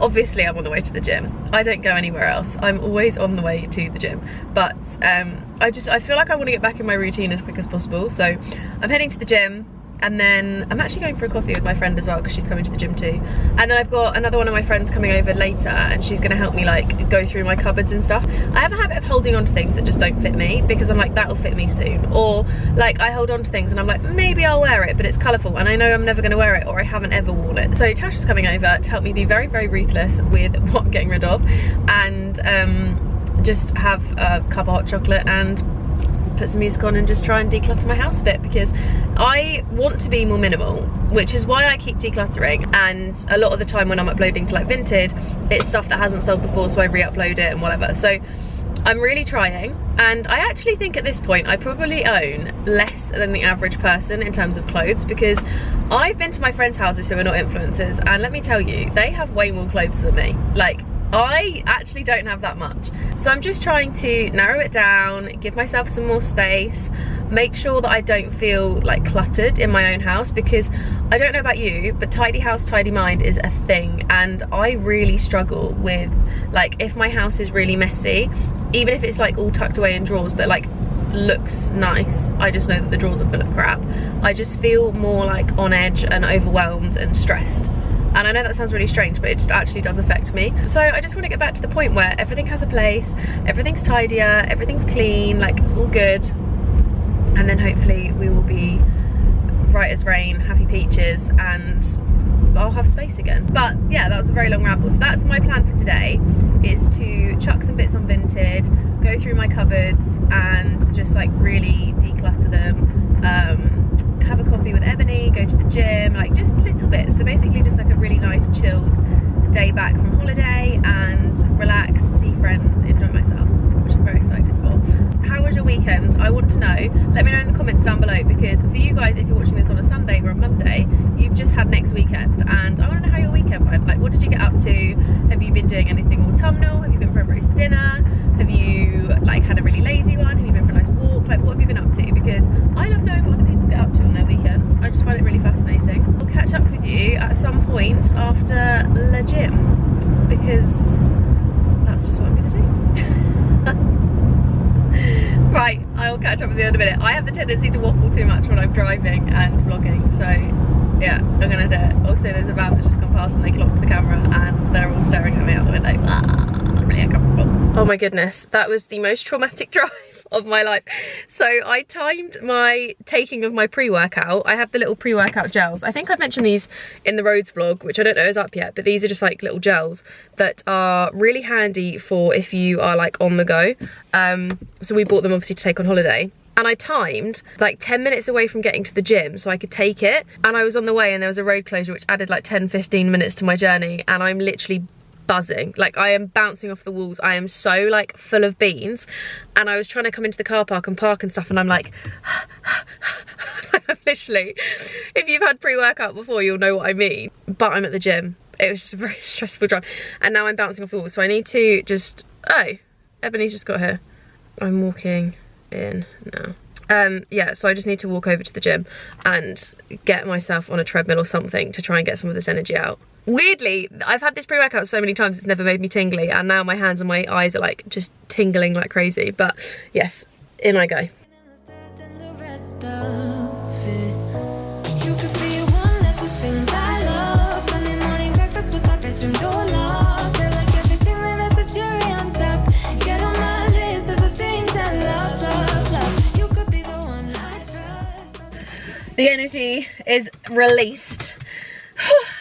Obviously I'm on the way to the gym. I don't go anywhere else. I'm always on the way to the gym. But I feel like I want to get back in my routine as quick as possible. So I'm heading to the gym, and then I'm actually going for a coffee with my friend as well, because she's coming to the gym too. And then I've got another one of my friends coming over later, and she's going to help me like go through my cupboards and stuff. I have a habit of holding on to things that just don't fit me, because I'm like, that'll fit me soon. Or like I hold on to things and I'm like, maybe I'll wear it, but it's colourful and I know I'm never going to wear it, or I haven't ever worn it. So Tasha's coming over to help me be very, very ruthless with what I'm getting rid of, and just have a cup of hot chocolate and put some music on and just try and declutter my house a bit, because I want to be more minimal, which is why I keep decluttering. And a lot of the time when I'm uploading to like Vinted, it's stuff that hasn't sold before, so I re-upload it and whatever. So I'm really trying, and I actually think at this point I probably own less than the average person in terms of clothes, because I've been to my friends' houses who are not influencers, and let me tell you, they have way more clothes than me. Like, I actually don't have that much. So I'm just trying to narrow it down, give myself some more space, make sure that I don't feel like cluttered in my own house, because I don't know about you, but tidy house, tidy mind is a thing. And I really struggle with, like, if my house is really messy, even if it's like all tucked away in drawers, but like looks nice, I just know that the drawers are full of crap. I just feel more like on edge and overwhelmed and stressed. And I know that sounds really strange, but it just actually does affect me. So I just want to get back to the point where everything has a place, everything's tidier, everything's clean, like it's all good. And then hopefully we will be bright as rain, happy peaches, and I'll have space again. But yeah, that was a very long ramble. So that's my plan for today, is to chuck some bits on Vinted, go through my cupboards and just like really declutter them. Have a coffee with Ebony, go to the gym, like just little bits. So basically just like a really nice chilled day back from holiday, and relax, see friends, enjoy myself, which I'm very excited for. How was your weekend? I want to know. Let me know in the comments down below, because for you guys, if you're watching this on a Sunday or a Monday, you've just had next weekend, and I want to know how your weekend went. Like, what did you get up to? Have you been doing anything autumnal? Have you been for a roast dinner? Have you like had a really lazy one? Have you been for a nice walk? Like, what have you been up to? Because I love knowing what other people get up to on their weekends. I just find it really fascinating. I'll catch up with you at some point after the gym, because that's just what I'm gonna do. Right, I'll catch up with you in a minute. I have the tendency to waffle too much when I'm driving and vlogging, so yeah, I'm gonna do it. Also, there's a van that's just gone past and they clocked the camera and they're all staring at me out the window. I'm really uncomfortable. Oh my goodness, that was the most traumatic drive of my life. So I timed my taking of my pre-workout. I have the little pre-workout gels. I think I've mentioned these in the roads vlog, which I don't know is up yet, but these are just like little gels that are really handy for if you are like on the go. So we bought them obviously to take on holiday. And I timed like 10 minutes away from getting to the gym so I could take it. And I was on the way and there was a road closure which added like 10-15 minutes to my journey, and I'm literally buzzing. Like, I am bouncing off the walls. I am so like full of beans. And I was trying to come into the car park and park and stuff, and I'm like I'm literally, if you've had pre-workout before, you'll know what I mean. But I'm at the gym. It was just a very stressful drive, and now I'm bouncing off the walls, so I need to just, oh, Ebony's just got here. I'm walking in now. Yeah, so I just need to walk over to the gym and get myself on a treadmill or something to try and get some of this energy out. Weirdly, I've had this pre-workout so many times it's never made me tingly, and now my hands and my eyes are like just tingling like crazy. But yes, in I go. The energy is released.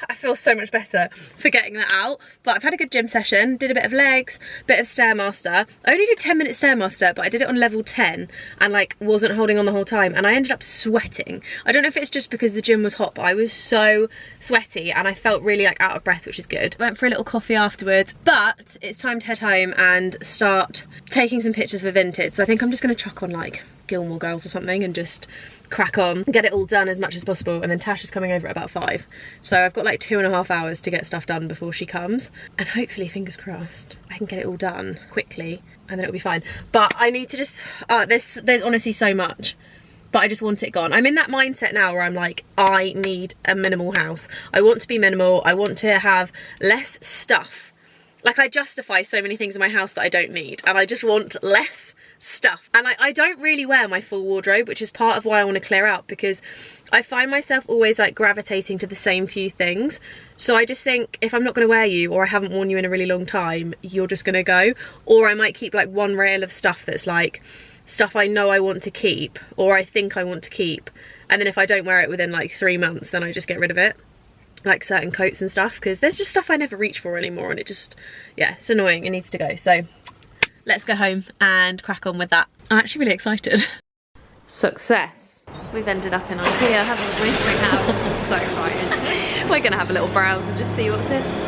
I feel so much better for getting that out. But I've had a good gym session, did a bit of legs, bit of Stairmaster. I only did 10 minutes Stairmaster, but I did it on level 10 and like wasn't holding on the whole time, and I ended up sweating. I don't know if it's just because the gym was hot, but I was so sweaty and I felt really like out of breath, which is good. Went for a little coffee afterwards, but it's time to head home and start taking some pictures for Vinted. So I think I'm just gonna chuck on like Gilmore Girls or something and just crack on, get it all done as much as possible. And then Tash is coming over at about 5, so I've got like 2.5 hours to get stuff done before she comes, and hopefully, fingers crossed, I can get it all done quickly and then it'll be fine. But I need to just there's honestly so much but I just want it gone. I'm in that mindset now where I'm like, I need a minimal house. I want to be minimal. I want to have less stuff. Like, I justify so many things in my house that I don't need, and I just want less stuff. And I don't really wear my full wardrobe, which is part of why I want to clear out, because I find myself always like gravitating to the same few things. So I just think, if I'm not going to wear you, or I haven't worn you in a really long time, you're just going to go. Or I might keep like one rail of stuff that's like stuff I know I want to keep, or I think I want to keep, and then if I don't wear it within like 3 months, then I just get rid of it, like certain coats and stuff, because there's just stuff I never reach for anymore, and it just, yeah, it's annoying. It needs to go. So let's go home and crack on with that. I'm actually really excited. Success. We've ended up in IKEA, haven't we? We have. So excited. We're gonna have a little browse and just see what's in.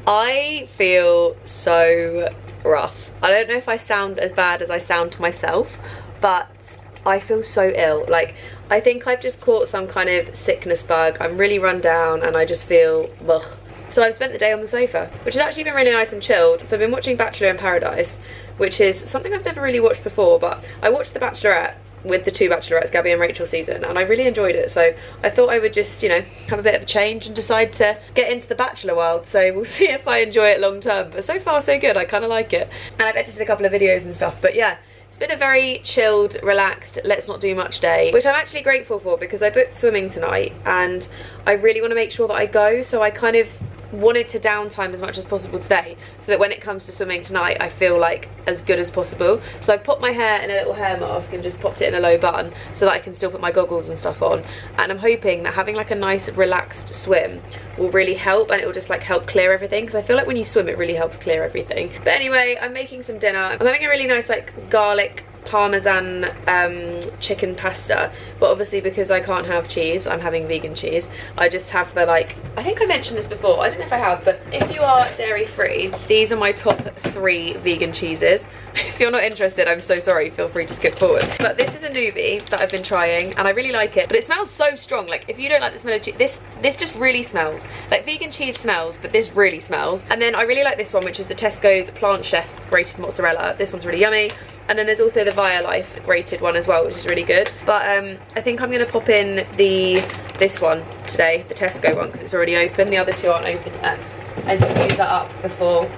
I feel so rough. I don't know if I sound as bad as I sound to myself, but I feel so ill. Like, I think I've just caught some kind of sickness bug. I'm really run down and I just feel ugh. So I've spent the day on the sofa, which has actually been really nice and chilled. So I've been watching Bachelor in Paradise, which is something I've never really watched before, but I watched The Bachelorette with the two Bachelorettes, Gabby and Rachel season, and I really enjoyed it. So I thought I would just, you know, have a bit of a change and decide to get into the Bachelor world. So we'll see if I enjoy it long term, but so far so good. I kind of like it, and I've edited a couple of videos and stuff. But yeah, it's been a very chilled, relaxed, let's not do much day, which I'm actually grateful for, because I booked swimming tonight and I really want to make sure that I go. So I kind of wanted to downtime as much as possible today, so that when it comes to swimming tonight, I feel like as good as possible. So I popped my hair in a little hair mask and just popped it in a low bun so that I can still put my goggles and stuff on, and I'm hoping that having like a nice relaxed swim will really help, and it will just like help clear everything, because I feel like when you swim it really helps clear everything. But anyway, I'm making some dinner. I'm having a really nice like garlic parmesan chicken pasta, but obviously because I can't have cheese, I'm having vegan cheese. I just have the, like, I think I mentioned this before, I don't know if I have, but if you are dairy free, these are my top 3 vegan cheeses. If you're not interested, I'm so sorry, feel free to skip forward. But this is a newbie that I've been trying and I really like it, but it smells so strong. Like, if you don't like the smell of cheese, this just really smells like vegan cheese smells, but this really smells. And then I really like this one, which is the Tesco's Plant Chef grated mozzarella. This one's really yummy. And then there's also the Via Life grated one as well, which is really good. But I think I'm gonna pop in this one today, the Tesco one, because it's already open. The other 2 aren't open yet, and just use that up before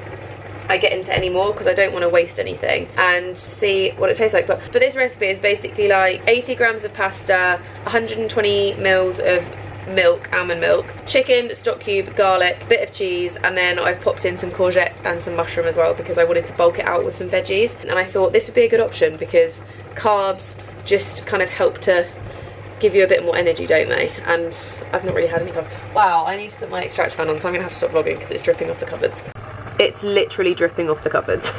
I get into any more, because I don't want to waste anything, and see what it tastes like. But this recipe is basically like 80 grams of pasta, 120 mils of milk, almond milk, chicken, stock cube, garlic, bit of cheese, and then I've popped in some courgette and some mushroom as well, because I wanted to bulk it out with some veggies. And I thought this would be a good option, because carbs just kind of help to give you a bit more energy, don't they? And I've not really had any carbs. Wow, I need to put my extract fan on, so I'm gonna have to stop vlogging because it's dripping off the cupboards. It's literally dripping off the cupboards.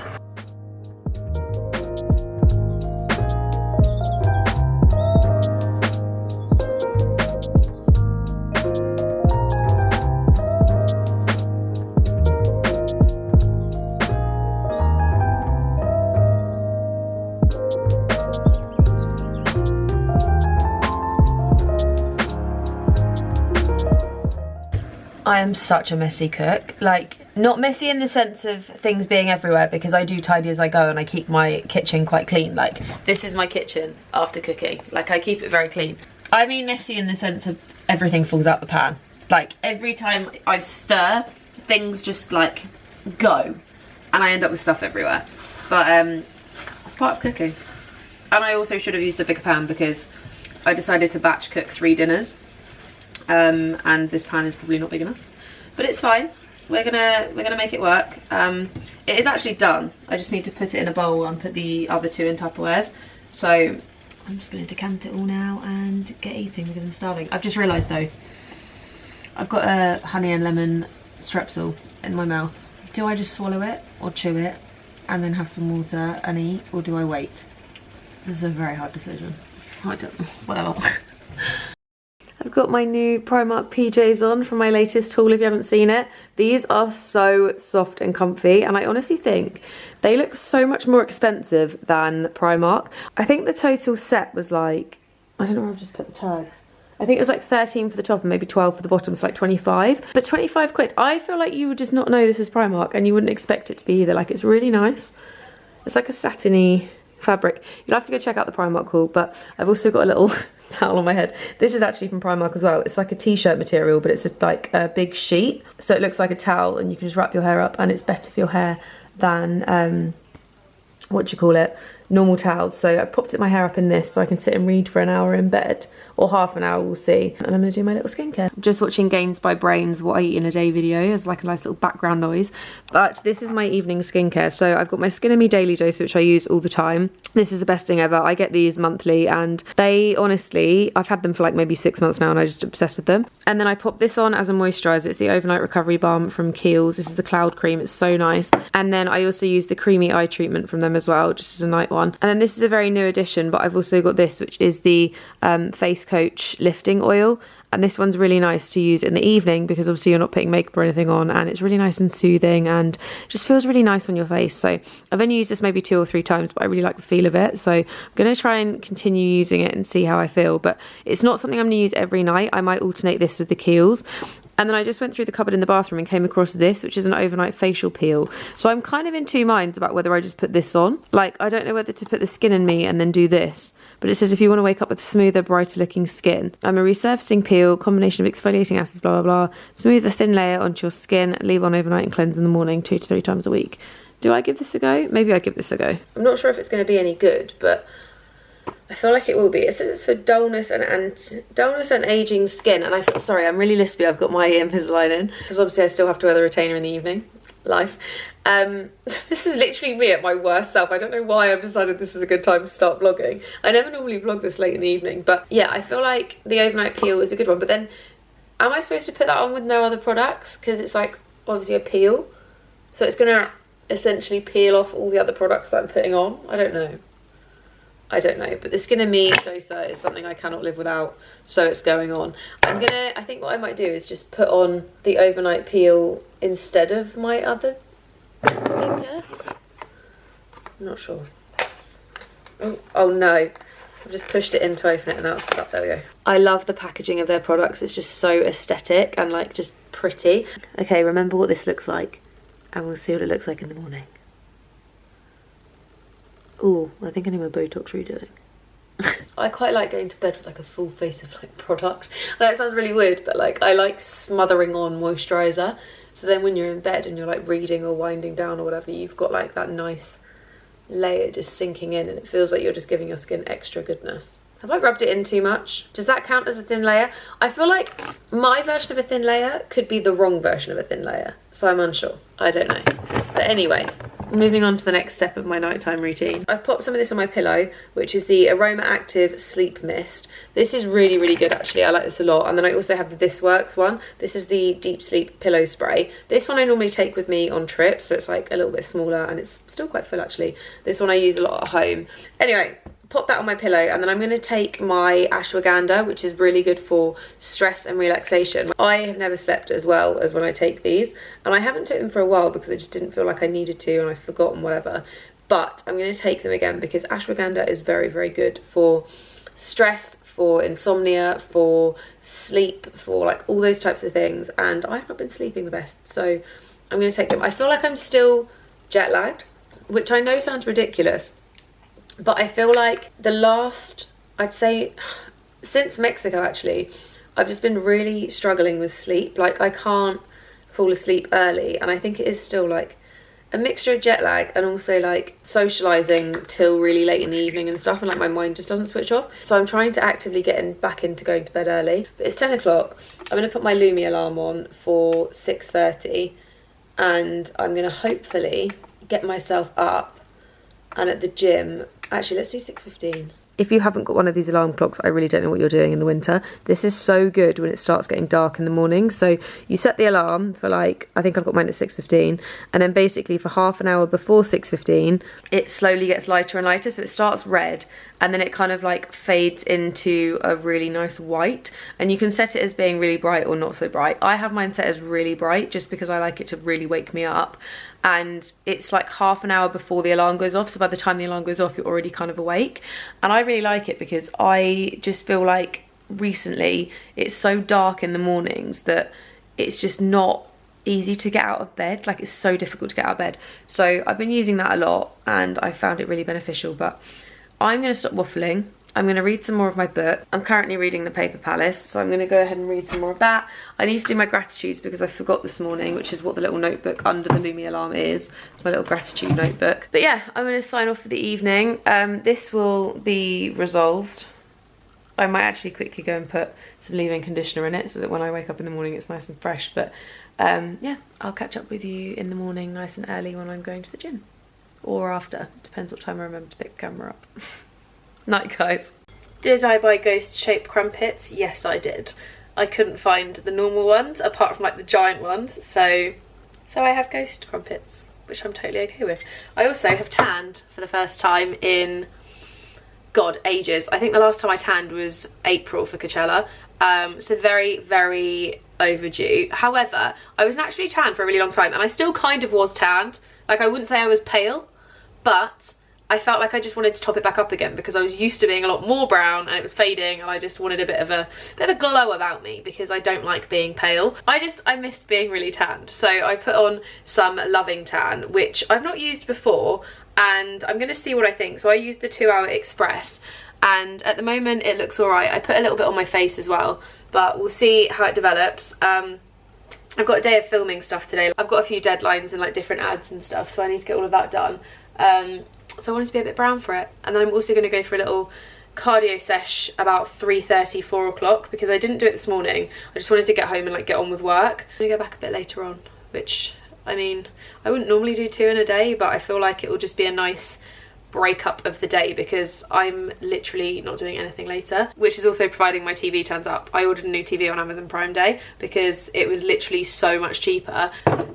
I am such a messy cook. Like, not messy in the sense of things being everywhere, because I do tidy as I go and I keep my kitchen quite clean. Like, this is my kitchen after cooking. Like, I keep it very clean. I mean messy in the sense of everything falls out the pan. Like, every time I stir, things just like go and I end up with stuff everywhere. But it's part of cooking. And I also should have used a bigger pan, because I decided to batch cook 3 dinners. And this pan is probably not big enough, but it's fine. We're gonna make it work. It is actually done. I just need to put it in a bowl and put the other 2 in Tupperwares. So I'm just gonna decant it all now and get eating, because I'm starving. I've just realised though, I've got a honey and lemon strepsil in my mouth. Do I just swallow it or chew it and then have some water and eat, or do I wait? This is a very hard decision. I don't know, whatever. I've got my new Primark PJs on from my latest haul, if you haven't seen it. These are so soft and comfy, and I honestly think they look so much more expensive than Primark. I think the total set was like, I don't know where I've just put the tags. I think it was like 13 for the top and maybe 12 for the bottom, so like 25. But 25 quid, I feel like you would just not know this is Primark and you wouldn't expect it to be either. Like, it's really nice. It's like a satiny fabric. You'll have to go check out the Primark haul, but I've also got a little towel on my head. This is actually from Primark as well. It's like a t-shirt material, but it's like a big sheet, so it looks like a towel and you can just wrap your hair up, and it's better for your hair than what do you call it, normal towels. So I popped my hair up in this so I can sit and read for an hour in bed, or half an hour, we'll see. And I'm gonna do my little skincare. I'm just watching Gains by Brains What I Eat in a Day video as like a nice little background noise. But this is my evening skincare. So I've got my Skin and Me Daily Dose, which I use all the time. This is the best thing ever. I get these monthly and they honestly, I've had them for like maybe 6 months now and I'm just obsessed with them. And then I pop this on as a moisturiser. It's the Overnight Recovery Balm from Kiehl's. This is the Cloud Cream. It's so nice. And then I also use the Creamy Eye Treatment from them as well, just as a night one. And then this is a very new addition, but I've also got this, which is the Face Coach Lifting Oil. And this one's really nice to use in the evening because obviously you're not putting makeup or anything on, and it's really nice and soothing and just feels really nice on your face. So I've only used this maybe 2 or 3 times, but I really like the feel of it. So I'm going to try and continue using it and see how I feel. But it's not something I'm going to use every night. I might alternate this with the Kiehl's. And then I just went through the cupboard in the bathroom and came across this, which is an overnight facial peel. So I'm kind of in 2 minds about whether I just put this on. Like, I don't know whether to put the Skin and Me and then do this. But it says if you want to wake up with smoother, brighter looking skin. I'm a resurfacing peel, combination of exfoliating acids, blah, blah, blah. Smooth a thin layer onto your skin, leave on overnight and cleanse in the morning 2 to 3 times a week. Do I give this a go? Maybe I give this a go. I'm not sure if it's going to be any good, but I feel like it will be. It says it's for dullness and aging skin. And I feel, sorry, I'm really lispy. I've got my Invisalign in because obviously I still have to wear the retainer in the evening. Life. This is literally me at my worst self. I don't know why I've decided this is a good time to start vlogging. I never normally vlog this late in the evening, but yeah, I feel like the overnight peel is a good one. But then, am I supposed to put that on with no other products? Because it's like obviously a peel, so it's gonna essentially peel off all the other products that I'm putting on. I don't know, but the Skin and Me doser is something I cannot live without, so it's going on. I think what I might do is just put on the overnight peel instead of my other skincare. I'm not sure. Oh no, I've just pushed it in to open it and now it's stuck. There we go. I love the packaging of their products. It's just so aesthetic and like just pretty. Okay, remember what this looks like and we'll see what it looks like in the morning. Oh, I think I need my Botox redoing. I quite like going to bed with like a full face of like product. I know it sounds really weird, but like I like smothering on moisturiser. So then when you're in bed and you're like reading or winding down or whatever, you've got like that nice layer just sinking in and it feels like you're just giving your skin extra goodness. Have I rubbed it in too much? Does that count as a thin layer? I feel like my version of a thin layer could be the wrong version of a thin layer. So I'm unsure. I don't know. But anyway, moving on to the next step of my nighttime routine. I've popped some of this on my pillow, which is the Aroma Active Sleep Mist. This is really, really good actually. I like this a lot. And then I also have the This Works one. This is the Deep Sleep Pillow Spray. This one I normally take with me on trips, so it's like a little bit smaller and it's still quite full actually. This one I use a lot at home. Anyway, pop that on my pillow and then I'm going to take my ashwagandha, which is really good for stress and relaxation. I have never slept as well as when I take these, and I haven't taken them for a while because I just didn't feel like I needed to and I've forgotten whatever, but I'm going to take them again because ashwagandha is very, very good for stress, for insomnia, for sleep, for like all those types of things, and I've not been sleeping the best, so I'm going to take them. I feel like I'm still jet lagged, which I know sounds ridiculous, but I feel like the last, I'd say, since Mexico actually, I've just been really struggling with sleep. Like I can't fall asleep early, and I think it is still like a mixture of jet lag and also like socialising till really late in the evening and stuff, and like my mind just doesn't switch off. So I'm trying to actively get back into going to bed early. But it's 10 o'clock. I'm going to put my Lumi alarm on for 6:30 and I'm going to hopefully get myself up and at the gym. Actually, let's do 6:15. If you haven't got one of these alarm clocks, I really don't know what you're doing in the winter. This is so good when it starts getting dark in the morning. So you set the alarm for like, I think I've got mine at 6:15, and then basically for half an hour before 6:15, it slowly gets lighter and lighter. So it starts red and then it kind of like fades into a really nice white, and you can set it as being really bright or not so bright. I have mine set as really bright just because I like it to really wake me up. And it's like half an hour before the alarm goes off, so by the time the alarm goes off you're already kind of awake, and I really like it because I just feel like recently it's so dark in the mornings that it's just not easy to get out of bed. Like, it's so difficult to get out of bed. So I've been using that a lot and I found it really beneficial. But I'm going to stop waffling. I'm going to read some more of my book. I'm currently reading The Paper Palace, so I'm going to go ahead and read some more of that. I need to do my gratitudes because I forgot this morning, which is what the little notebook under the Lumi alarm is. It's my little gratitude notebook. But yeah, I'm going to sign off for the evening. This will be resolved. I might actually quickly go and put some leave-in conditioner in it so that when I wake up in the morning it's nice and fresh. But yeah, I'll catch up with you in the morning nice and early when I'm going to the gym. Or after, depends what time I remember to pick the camera up. Night, guys. Did I buy ghost-shaped crumpets? Yes, I did. I couldn't find the normal ones, apart from like the giant ones, so I have ghost crumpets, which I'm totally okay with. I also have tanned for the first time in, God, ages. I think the last time I tanned was April for Coachella, so very, very overdue. However, I was naturally tanned for a really long time, and I still kind of was tanned. Like, I wouldn't say I was pale, but I felt like I just wanted to top it back up again because I was used to being a lot more brown and it was fading, and I just wanted a bit of a glow about me because I don't like being pale. I missed being really tanned. So I put on some Loving Tan, which I've not used before, and I'm going to see what I think. So I used the 2 Hour Express, and at the moment it looks alright. I put a little bit on my face as well, but we'll see how it develops. I've got a day of filming stuff today. I've got a few deadlines and like different ads and stuff, so I need to get all of that done. So I wanted to be a bit brown for it. And then I'm also going to go for a little cardio sesh about 3:30, 4 o'clock, because I didn't do it this morning. I just wanted to get home and like get on with work. I'm going to go back a bit later on, which, I mean, I wouldn't normally do 2 in a day, but I feel like it will just be a nice breakup of the day because I'm literally not doing anything later, which is also providing my TV turns up. I ordered a new TV on Amazon Prime Day because it was literally so much cheaper.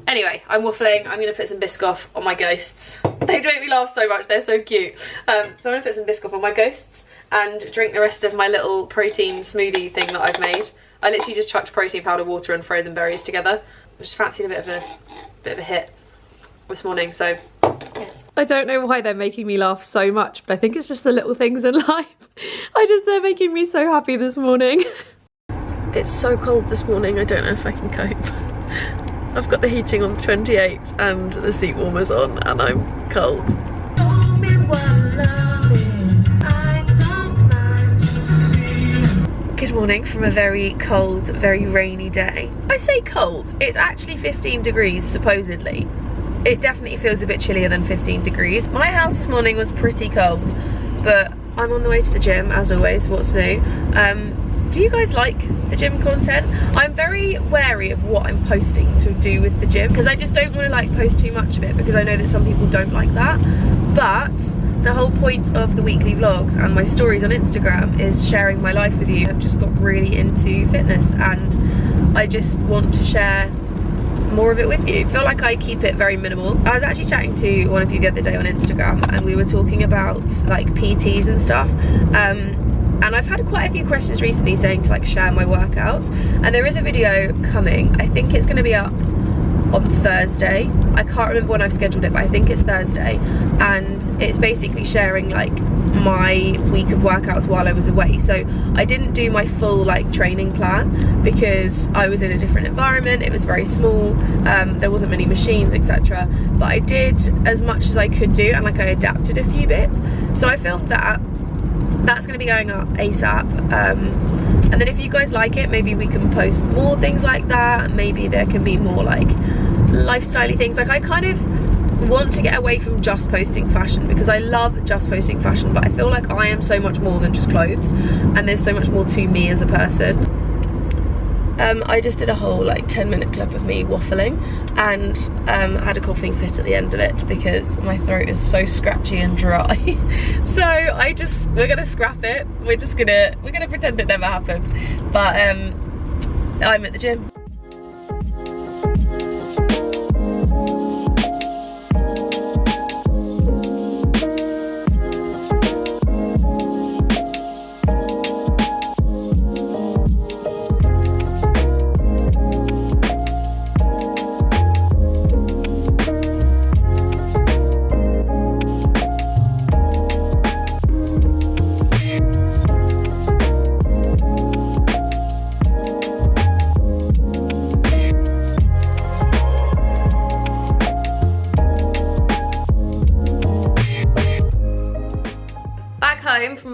Anyway, I'm waffling. I'm going to put some Biscoff on my ghosts. They make me laugh so much, they're so cute. So I'm going to put some Biscoff on my ghosts and drink the rest of my little protein smoothie thing that I've made. I literally just chucked protein powder, water and frozen berries together. I just fancied a bit of a hit this morning, so yes. I don't know why they're making me laugh so much, but I think it's just the little things in life. They're making me so happy this morning. It's so cold this morning, I don't know if I can cope. I've got the heating on 28 and the seat warmers on, and I'm cold. Good morning from a very cold, very rainy day. I say cold, it's actually 15 degrees supposedly. It definitely feels a bit chillier than 15 degrees. My house this morning was pretty cold, but I'm on the way to the gym as always. What's new? Do you guys like the gym content? I'm very wary of what I'm posting to do with the gym because I just don't want to like post too much of it because I know that some people don't like that. But the whole point of the weekly vlogs and my stories on Instagram is sharing my life with you. I've just got really into fitness and I just want to share more of it with you. I feel like I keep it very minimal. I was actually chatting to one of you the other day on Instagram and we were talking about like PTs and stuff. And I've had quite a few questions recently saying to like share my workouts, and there is a video coming. I think it's going to be up on Thursday. I can't remember when I've scheduled it, but I think it's Thursday, and it's basically sharing like my week of workouts while I was away. So I didn't do my full like training plan because I was in a different environment. It was very small, there wasn't many machines, etc. But I did as much as I could do, and like I adapted a few bits. So I filmed that. That's going to be going up ASAP, and then if you guys like it, maybe we can post more things like that. Maybe there can be more like lifestyle-y things. Like I kind of want to get away from just posting fashion because I love just posting fashion, but I feel like I am so much more than just clothes and there's so much more to me as a person. I just did a whole like 10-minute clip of me waffling and had a coughing fit at the end of it because my throat is so scratchy and dry. So we're gonna scrap it. We're gonna pretend it never happened. But I'm at the gym.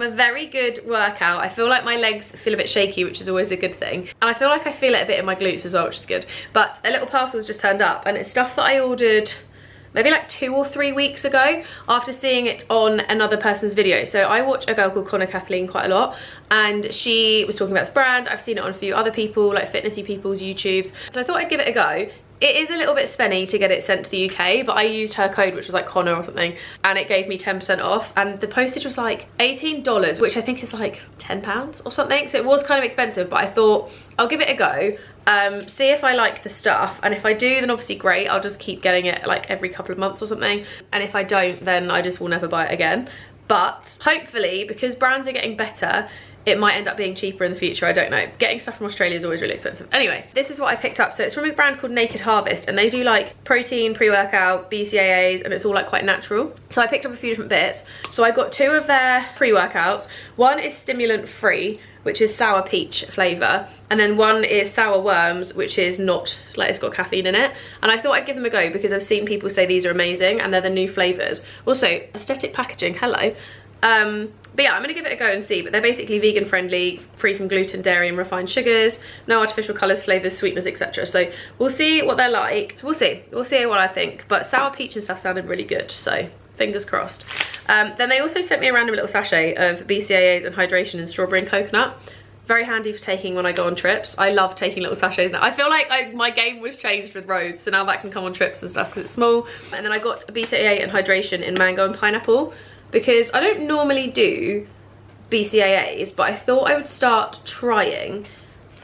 a very good workout. I feel like my legs feel a bit shaky, which is always a good thing. And I feel like I feel it a bit in my glutes as well, which is good. But a little parcel's just turned up, and it's stuff that I ordered maybe like 2 or 3 weeks ago after seeing it on another person's video. So I watch a girl called Connor Kathleen quite a lot, and she was talking about this brand. I've seen it on a few other people, like fitnessy people's YouTubes. So I thought I'd give it a go. It is a little bit spenny to get it sent to the UK, but I used her code, which was like Connor or something, and it gave me 10% off, and the postage was like $18, which I think is like £10 or something. So it was kind of expensive, but I thought I'll give it a go. See if I like the stuff, and if I do, then obviously great, I'll just keep getting it like every couple of months or something, and if I don't, then I just will never buy it again. But hopefully, because brands are getting better, it might end up being cheaper in the future, I don't know. Getting stuff from Australia is always really expensive. Anyway, this is what I picked up. So it's from a brand called Naked Harvest, and they do like protein, pre-workout, BCAAs, and it's all like quite natural. So I picked up a few different bits. So I got 2 of their pre-workouts. One is stimulant free, which is sour peach flavour, and then one is sour worms, which is not, like, it's got caffeine in it. And I thought I'd give them a go because I've seen people say these are amazing, and they're the new flavours. Also, aesthetic packaging, hello. But yeah, I'm gonna give it a go and see. But they're basically vegan friendly, free from gluten, dairy and refined sugars, no artificial colours, flavours, sweeteners, etc. So we'll see what they're like. So we'll see what I think. But sour peach and stuff sounded really good, so fingers crossed. Then they also sent me a random little sachet of BCAAs and hydration and strawberry and coconut. Very handy for taking when I go on trips. I love taking little sachets now. I feel like my game was changed with Rhodes, so now that can come on trips and stuff because it's small. And then I got a BCAA and hydration in mango and pineapple, because I don't normally do BCAAs, but I thought I would start trying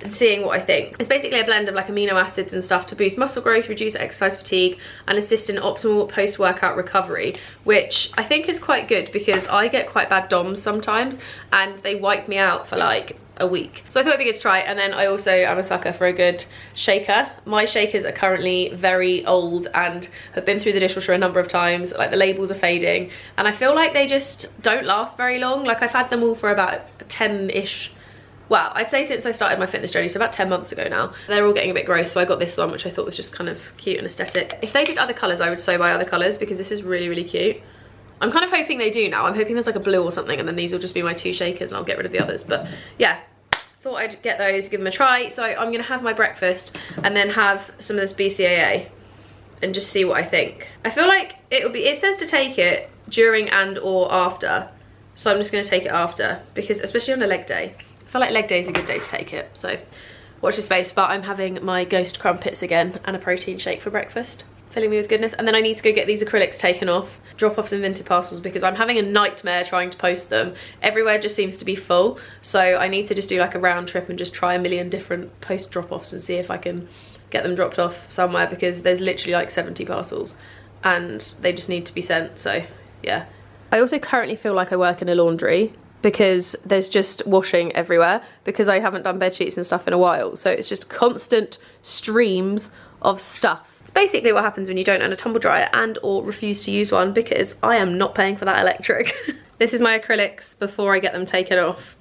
and seeing what I think. It's basically a blend of like amino acids and stuff to boost muscle growth, reduce exercise fatigue, and assist in optimal post-workout recovery, which I think is quite good because I get quite bad DOMs sometimes, and they wipe me out for like a week. So I thought it'd be good to try. And then I also am a sucker for a good shaker. My shakers are currently very old and have been through the dishwasher a number of times. Like, the labels are fading, and I feel like they just don't last very long. Like, I've had them all for about 10-ish, well, I'd say since I started my fitness journey, so about 10 months ago now. They're all getting a bit gross, so I got this one, which I thought was just kind of cute and aesthetic. If they did other colours, I would so buy other colours, because this is really, really cute. I'm kind of hoping they do now. I'm hoping there's like a blue or something, and then these will just be my 2 shakers and I'll get rid of the others. But yeah, thought I'd get those, give them a try. So I'm gonna have my breakfast and then have some of this BCAA and just see what I think. I feel like it says to take it during and or after. So I'm just gonna take it after, because especially on a leg day, I feel like leg day is a good day to take it. So watch this space. But I'm having my ghost crumpets again and a protein shake for breakfast, filling me with goodness. And then I need to go get these acrylics taken off, drop off some Vinted parcels, because I'm having a nightmare trying to post them. Everywhere just seems to be full, so I need to just do like a round trip and just try a million different post drop-offs and see if I can get them dropped off somewhere, because there's literally like 70 parcels and they just need to be sent. So yeah, I also currently feel like I work in a laundry, because there's just washing everywhere, because I haven't done bed sheets and stuff in a while, so it's just constant streams of stuff. It's basically what happens when you don't own a tumble dryer and or refuse to use one, because I am not paying for that electric. This is my acrylics before I get them taken off.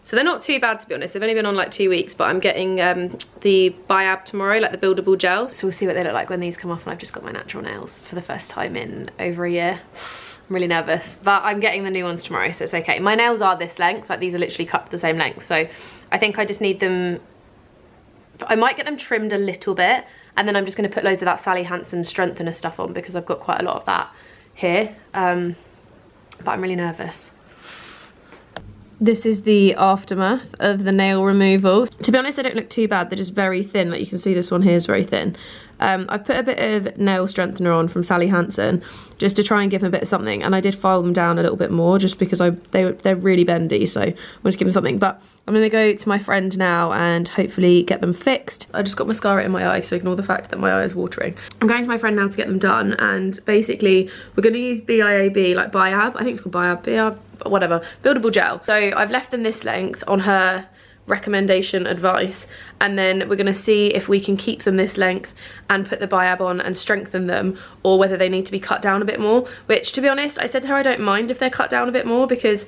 So they're not too bad, to be honest. They've only been on like 2 weeks, but I'm getting the Biab tomorrow, like the buildable gel. So we'll see what they look like when these come off, and I've just got my natural nails for the first time in over a year. I'm really nervous, but I'm getting the new ones tomorrow, so it's okay. My nails are this length, like these are literally cut to the same length, so I think I just need them, I might get them trimmed a little bit, and then I'm just gonna put loads of that Sally Hansen strengthener stuff on, because I've got quite a lot of that here, but I'm really nervous. This is the aftermath of the nail removal. To be honest, they don't look too bad. They're just very thin. Like you can see, this one here is very thin. I've put a bit of nail strengthener on from Sally Hansen just to try and give them a bit of something, and I did file them down a little bit more just because they're really bendy, so I want to give them something. But I'm gonna go to my friend now and hopefully get them fixed. I just got mascara in my eye, so ignore the fact that my eye is watering. I'm going to my friend now to get them done, and basically we're gonna use BIAB, like Biab, I think it's called Biab, whatever, buildable gel. So I've left them this length on her recommendation advice, and then we're going to see if we can keep them this length and put the Biab on and strengthen them, or whether they need to be cut down a bit more, which, to be honest, I said to her I don't mind if they're cut down a bit more, because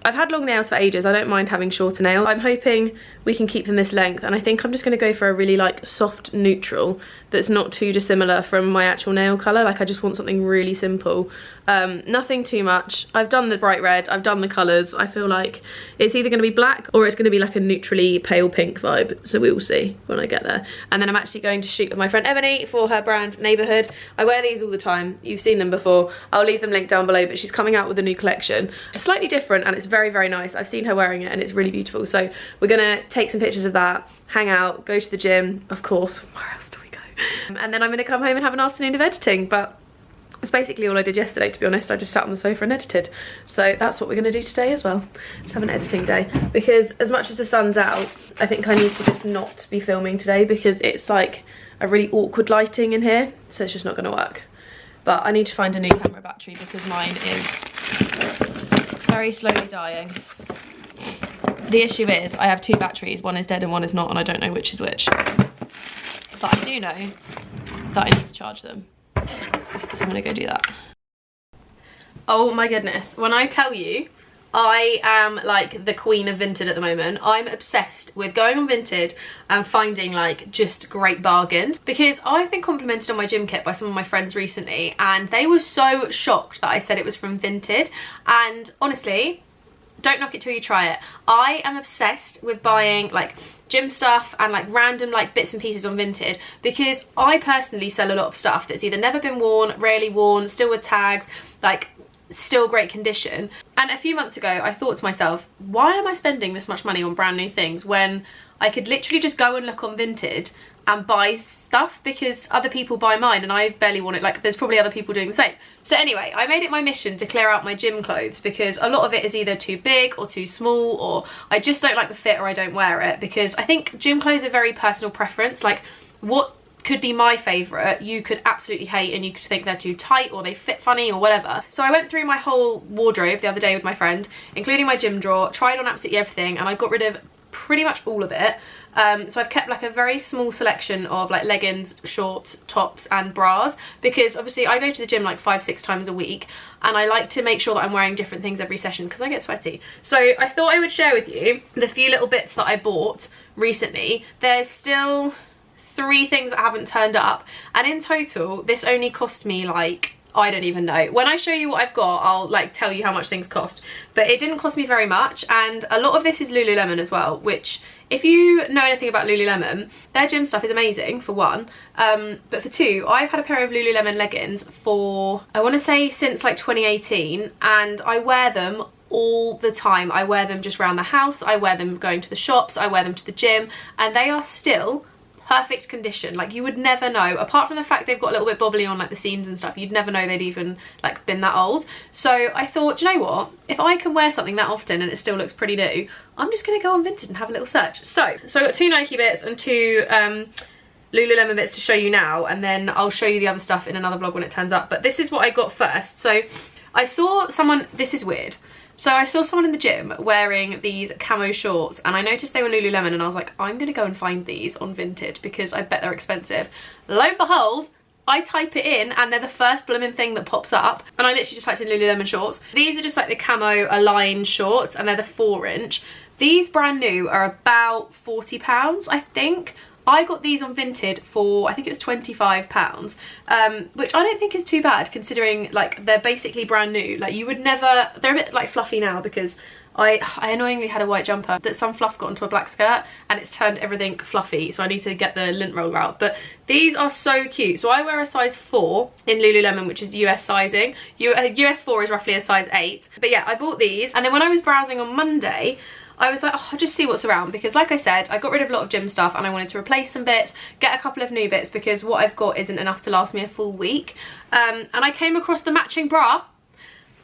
I've had long nails for ages. I don't mind having shorter nails. I'm hoping we can keep them this length. And I think I'm just going to go for a really like soft neutral that's not too dissimilar from my actual nail colour. Like I just want something really simple, nothing too much. I've done the bright red, I've done the colours. I feel like it's either going to be black or it's going to be like a neutrally pale pink vibe, so we will see when I get there. And then I'm actually going to shoot with my friend Ebony for her brand Neighbourhood. I wear these all the time, you've seen them before. I'll leave them linked down below, but she's coming out with a new collection. It's slightly different and it's very, very nice. I've seen her wearing it and it's really beautiful. So we're gonna take some pictures of that, hang out, go to the gym, of course. Where else do we go? And then I'm gonna come home and have an afternoon of editing. But that's basically all I did yesterday, to be honest. I just sat on the sofa and edited. So that's what we're gonna do today as well. Just have an editing day. Because as much as the sun's out, I think I need to just not be filming today because it's like a really awkward lighting in here. So it's just not gonna work. But I need to find a new camera battery because mine is very slowly dying. The issue is I have two batteries, one is dead and one is not, and I don't know which is which. But I do know that I need to charge them. So I'm gonna go do that. Oh my goodness, when I tell you, I am like the queen of Vinted at the moment. I'm obsessed with going on Vinted and finding like just great bargains, because I've been complimented on my gym kit by some of my friends recently and they were so shocked that I said it was from Vinted. And honestly, don't knock it till you try it. I am obsessed with buying like gym stuff and like random like bits and pieces on Vinted, because I personally sell a lot of stuff that's either never been worn, rarely worn, still with tags, like still great condition. And a few months ago I thought to myself, why am I spending this much money on brand new things when I could literally just go and look on Vinted and buy stuff, because other people buy mine and I barely want it. Like there's probably other people doing the same. So anyway, I made it my mission to clear out my gym clothes because a lot of it is either too big or too small, or I just don't like the fit or I don't wear it, because I think gym clothes are very personal preference. Like what could be my favourite, you could absolutely hate and you could think they're too tight or they fit funny or whatever. So I went through my whole wardrobe the other day with my friend, including my gym drawer, tried on absolutely everything, and I got rid of pretty much all of it. So I've kept like a very small selection of like leggings, shorts, tops and bras, because obviously I go to the gym like 5-6 times a week and I like to make sure that I'm wearing different things every session because I get sweaty. So I thought I would share with you the few little bits that I bought recently. There's still 3 things that haven't turned up, and in total this only cost me like, I don't even know. When I show you what I've got, I'll like tell you how much things cost, but it didn't cost me very much. And a lot of this is Lululemon as well, which if you know anything about Lululemon, their gym stuff is amazing for one, but for two, I've had a pair of Lululemon leggings for, I want to say since like 2018, and I wear them all the time. I wear them just around the house, I wear them going to the shops, I wear them to the gym, and they are still perfect condition. Like you would never know, apart from the fact they've got a little bit bobbly on like the seams and stuff, you'd never know they'd even like been that old. So I thought, do you know what, if I can wear something that often and it still looks pretty new, I'm just gonna go on Vinted and have a little search. So I got 2 Nike bits and 2 Lululemon bits to show you now, and then I'll show you the other stuff in another vlog when it turns up. But this is what I got first. So I saw someone, this is weird, so I saw someone in the gym wearing these camo shorts and I noticed they were Lululemon and I was like, I'm gonna go and find these on Vinted because I bet they're expensive. Lo and behold, I type it in and they're the first blooming thing that pops up, and I literally just typed in Lululemon shorts. These are just like the camo aligned shorts and they're the 4-inch. These brand new are about £40, I think. I got these on Vinted for, I think it was £25, which I don't think is too bad considering like they're basically brand new. Like you would never, they're a bit like fluffy now because I annoyingly had a white jumper that some fluff got onto a black skirt and it's turned everything fluffy, so I need to get the lint roller out. But these are so cute. So I wear a size 4 in Lululemon, which is US sizing. US 4 is roughly a size 8. But yeah, I bought these, and then when I was browsing on Monday, I was like, oh, I'll just see what's around, because like I said, I got rid of a lot of gym stuff and I wanted to replace some bits, get a couple of new bits, because what I've got isn't enough to last me a full week. And I came across the matching bra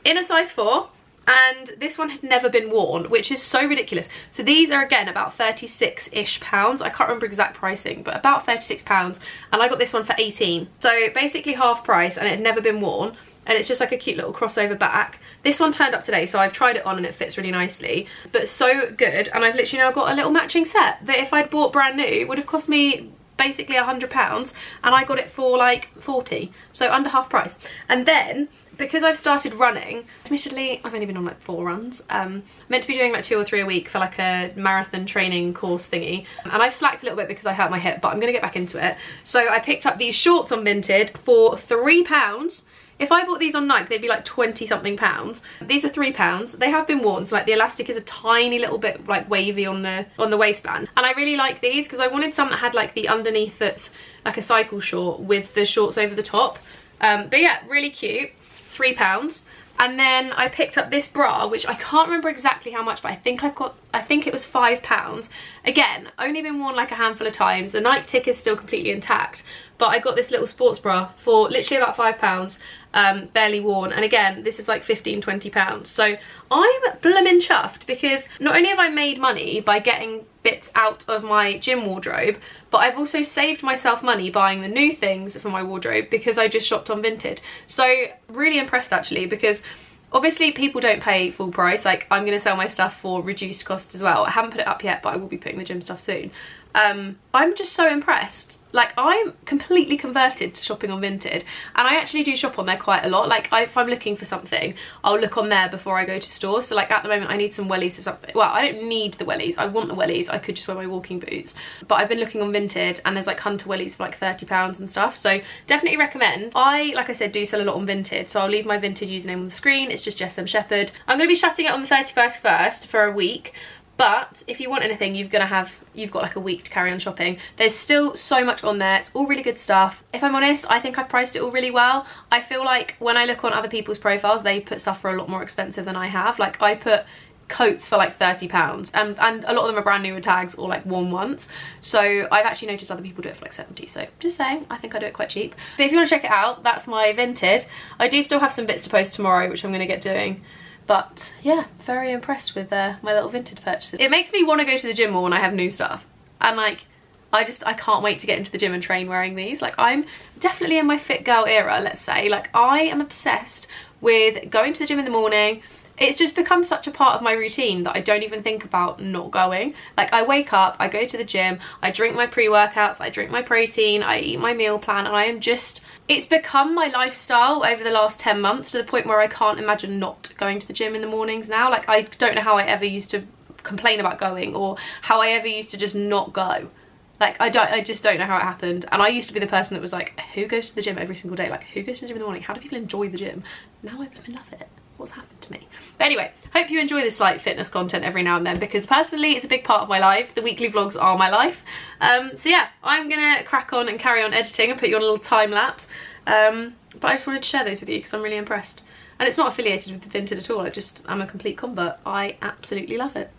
in a size 4, and this one had never been worn, which is so ridiculous. So these are again about 36-ish pounds. I can't remember exact pricing, but about £36, and I got this one for 18. So basically half price, and it had never been worn. And it's just like a cute little crossover back. This one turned up today, so I've tried it on and it fits really nicely. But so good, and I've literally now got a little matching set that if I'd bought brand new would have cost me basically £100 and I got it for like 40, so under half price. And then because I've started running, admittedly I've only been on like 4 runs, meant to be doing like 2 or 3 a week for like a marathon training course thingy, and I've slacked a little bit because I hurt my hip, but I'm gonna get back into it. So I picked up these shorts on Vinted for £3. If I bought these on Nike, they'd be like 20 something pounds. These are £3. They have been worn, so like the elastic is a tiny little bit like wavy on the waistband. And I really like these because I wanted some that had like the underneath that's like a cycle short with the shorts over the top. But yeah, really cute. £3. And then I picked up this bra, which I can't remember exactly how much, but I think it was £5. Again, only been worn like a handful of times. The Nike tick is still completely intact, but I got this little sports bra for literally about £5, barely worn. And again, this is like 15–20 pounds. So I'm blooming chuffed because not only have I made money by getting bits out of my gym wardrobe, but I've also saved myself money buying the new things for my wardrobe because I just shopped on Vinted. So really impressed actually, because obviously people don't pay full price. Like, I'm going to sell my stuff for reduced cost as well. I haven't put it up yet, but I will be putting the gym stuff soon. I'm just so impressed. Like, I'm completely converted to shopping on Vinted, and I actually do shop on there quite a lot. Like, if I'm looking for something, I'll look on there before I go to stores. So like at the moment I need some wellies for something. Well, I don't need the wellies, I want the wellies. I could just wear my walking boots, but I've been looking on Vinted and there's like hunter wellies for like £30 and stuff. So definitely recommend. Like I said, do sell a lot on Vinted, so I'll leave my Vinted username on the screen. It's just jessmsheppard. I'm going to be shutting it on the 31st first for a week. But if you want anything, you've got like a week to carry on shopping. There's still so much on there. It's all really good stuff. If I'm honest, I think I've priced it all really well. I feel like when I look on other people's profiles, they put stuff for a lot more expensive than I have. Like, I put coats for like £30 and a lot of them are brand new with tags or like worn once. So I've actually noticed other people do it for like 70. So just saying, I think I do it quite cheap. But if you want to check it out, that's my Vinted. I do still have some bits to post tomorrow, which I'm going to get doing. But yeah, very impressed with my little Vinted purchases. It makes me want to go to the gym more when I have new stuff. And like, I can't wait to get into the gym and train wearing these. Like, I'm definitely in my fit girl era, let's say. Like, I am obsessed with going to the gym in the morning. It's just become such a part of my routine that I don't even think about not going. Like, I wake up, I go to the gym, I drink my pre-workouts, I drink my protein, I eat my meal plan, and I am just... It's become my lifestyle over the last 10 months to the point where I can't imagine not going to the gym in the mornings now. Like, I don't know how I ever used to complain about going, or how I ever used to just not go. Like, I just don't know how it happened. And I used to be the person that was like, who goes to the gym every single day? Like, who goes to the gym in the morning? How do people enjoy the gym? Now I blooming love it. What's happened to me? But anyway, hope you enjoy this like fitness content every now and then, because personally it's a big part of my life. The weekly vlogs are my life. So yeah, I'm gonna crack on and carry on editing and put you on a little time lapse. But I just wanted to share those with you because I'm really impressed. And it's not affiliated with Vinted at all. I'm a complete convert. I absolutely love it.